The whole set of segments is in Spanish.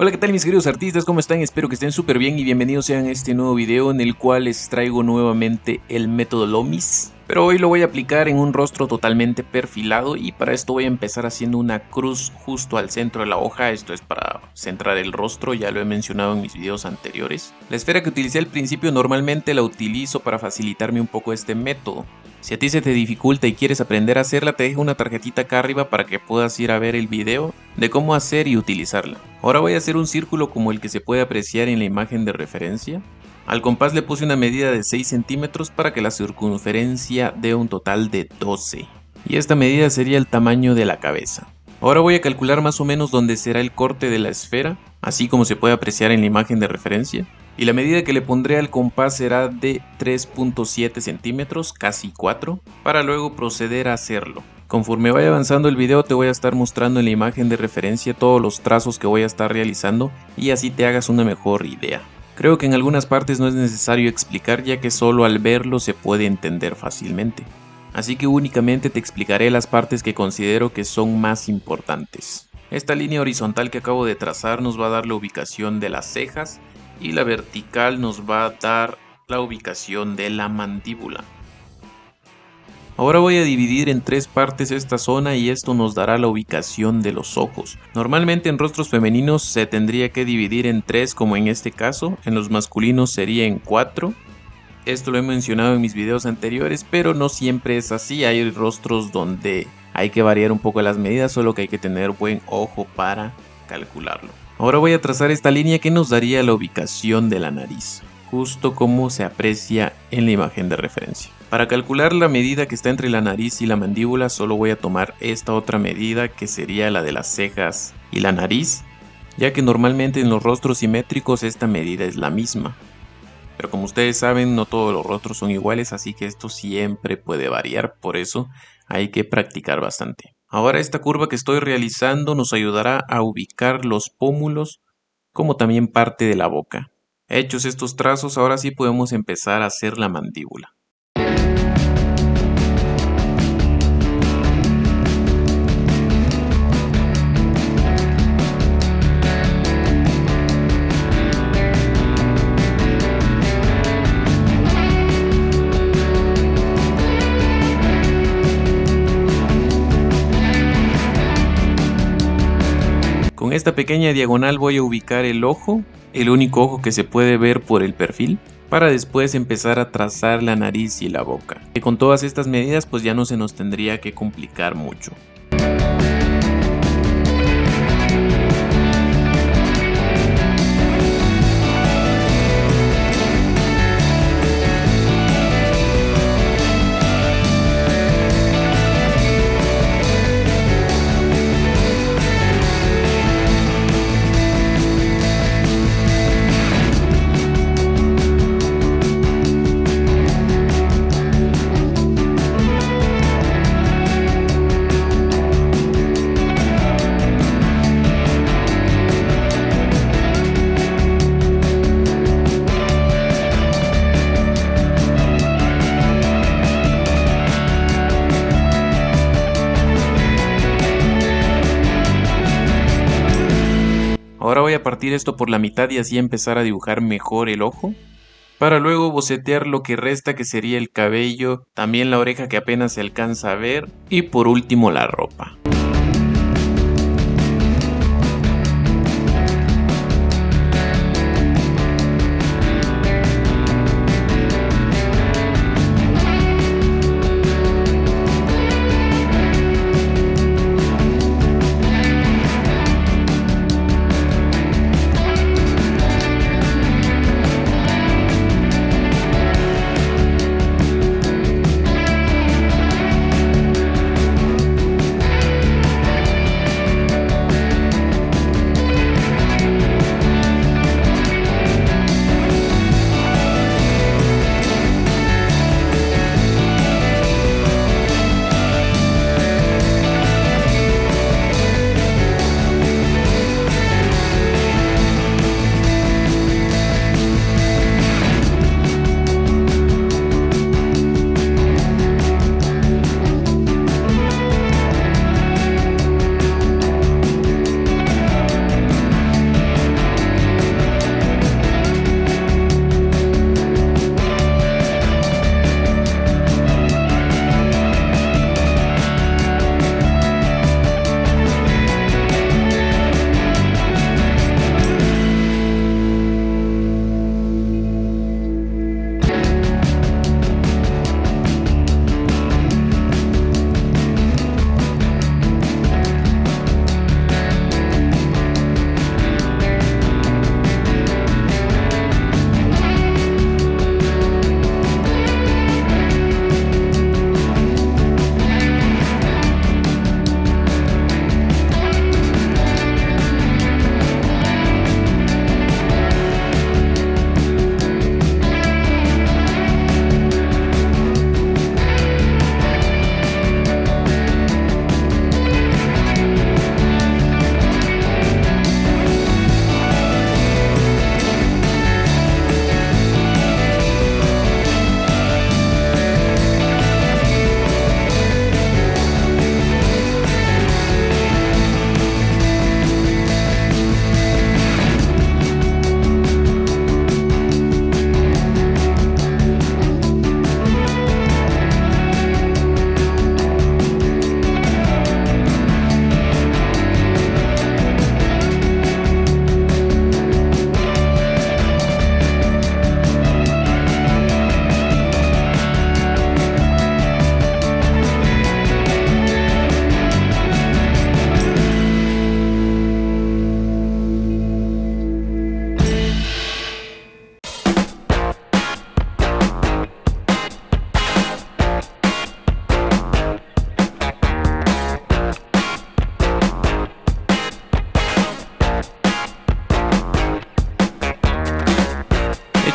Hola, ¿qué tal mis queridos artistas? ¿Cómo están? Espero que estén súper bien y bienvenidos sean a este nuevo video en el cual les traigo nuevamente el método Loomis. Pero hoy lo voy a aplicar en un rostro totalmente perfilado y para esto voy a empezar haciendo una cruz justo al centro de la hoja. Esto es para centrar el rostro, ya lo he mencionado en mis videos anteriores. La esfera que utilicé al principio normalmente la utilizo para facilitarme un poco este método. Si a ti se te dificulta y quieres aprender a hacerla, te dejo una tarjetita acá arriba para que puedas ir a ver el video de cómo hacer y utilizarla. Ahora voy a hacer un círculo como el que se puede apreciar en la imagen de referencia. Al compás le puse una medida de 6 centímetros para que la circunferencia dé un total de 12. Y esta medida sería el tamaño de la cabeza. Ahora voy a calcular más o menos dónde será el corte de la esfera, así como se puede apreciar en la imagen de referencia. Y la medida que le pondré al compás será de 3.7 centímetros, casi 4, para luego proceder a hacerlo. Conforme vaya avanzando el video te voy a estar mostrando en la imagen de referencia todos los trazos que voy a estar realizando y así te hagas una mejor idea. Creo que en algunas partes no es necesario explicar ya que solo al verlo se puede entender fácilmente. Así que únicamente te explicaré las partes que considero que son más importantes. Esta línea horizontal que acabo de trazar nos va a dar la ubicación de las cejas y la vertical nos va a dar la ubicación de la mandíbula. Ahora voy a dividir en 3 partes esta zona y esto nos dará la ubicación de los ojos. Normalmente en rostros femeninos se tendría que dividir en 3 como en este caso, en los masculinos sería en 4. Esto lo he mencionado en mis videos anteriores, pero no siempre es así. Hay rostros donde hay que variar un poco las medidas, solo que hay que tener buen ojo para calcularlo. Ahora voy a trazar esta línea que nos daría la ubicación de la nariz, justo como se aprecia en la imagen de referencia. Para calcular la medida que está entre la nariz y la mandíbula, solo voy a tomar esta otra medida que sería la de las cejas y la nariz, ya que normalmente en los rostros simétricos esta medida es la misma. Pero como ustedes saben, no todos los rostros son iguales, así que esto siempre puede variar, por eso hay que practicar bastante. Ahora esta curva que estoy realizando nos ayudará a ubicar los pómulos, como también parte de la boca. Hechos estos trazos, ahora sí podemos empezar a hacer la mandíbula. Con esta pequeña diagonal voy a ubicar el ojo, el único ojo que se puede ver por el perfil, para después empezar a trazar la nariz y la boca. Y con todas estas medidas pues ya no se nos tendría que complicar mucho. Ahora voy a partir esto por la mitad y así empezar a dibujar mejor el ojo, para luego bocetear lo que resta que sería el cabello, también la oreja que apenas se alcanza a ver y por último la ropa.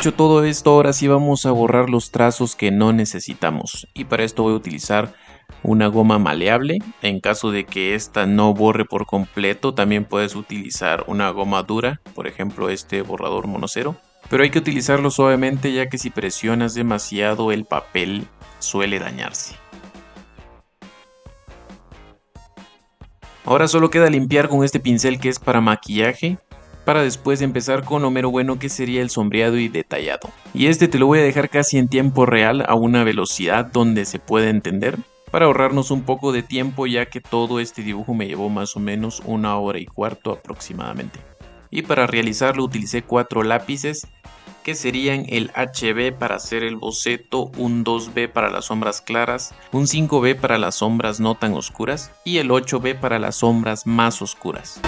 Hecho todo esto, ahora sí vamos a borrar los trazos que no necesitamos. Y para esto voy a utilizar una goma maleable. En caso de que esta no borre por completo, también puedes utilizar una goma dura, por ejemplo este borrador monocero. Pero hay que utilizarlo suavemente, ya que si presionas demasiado el papel suele dañarse. Ahora solo queda limpiar con este pincel que es para maquillaje, para después empezar con lo mero bueno, que sería el sombreado y detallado. Y este te lo voy a dejar casi en tiempo real, a una velocidad donde se puede entender, para ahorrarnos un poco de tiempo, ya que todo este dibujo me llevó más o menos 1 hora y cuarto aproximadamente. Y para realizarlo utilicé 4 lápices, que serían el HB para hacer el boceto, un 2B para las sombras claras, un 5B para las sombras no tan oscuras y el 8B para las sombras más oscuras.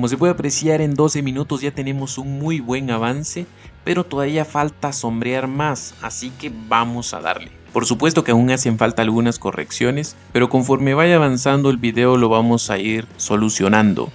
Como se puede apreciar, en 12 minutos ya tenemos un muy buen avance, pero todavía falta sombrear más, así que vamos a darle. Por supuesto que aún hacen falta algunas correcciones, pero conforme vaya avanzando el video lo vamos a ir solucionando.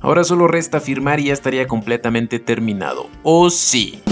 Ahora solo resta firmar y ya estaría completamente terminado. ¡Oh sí!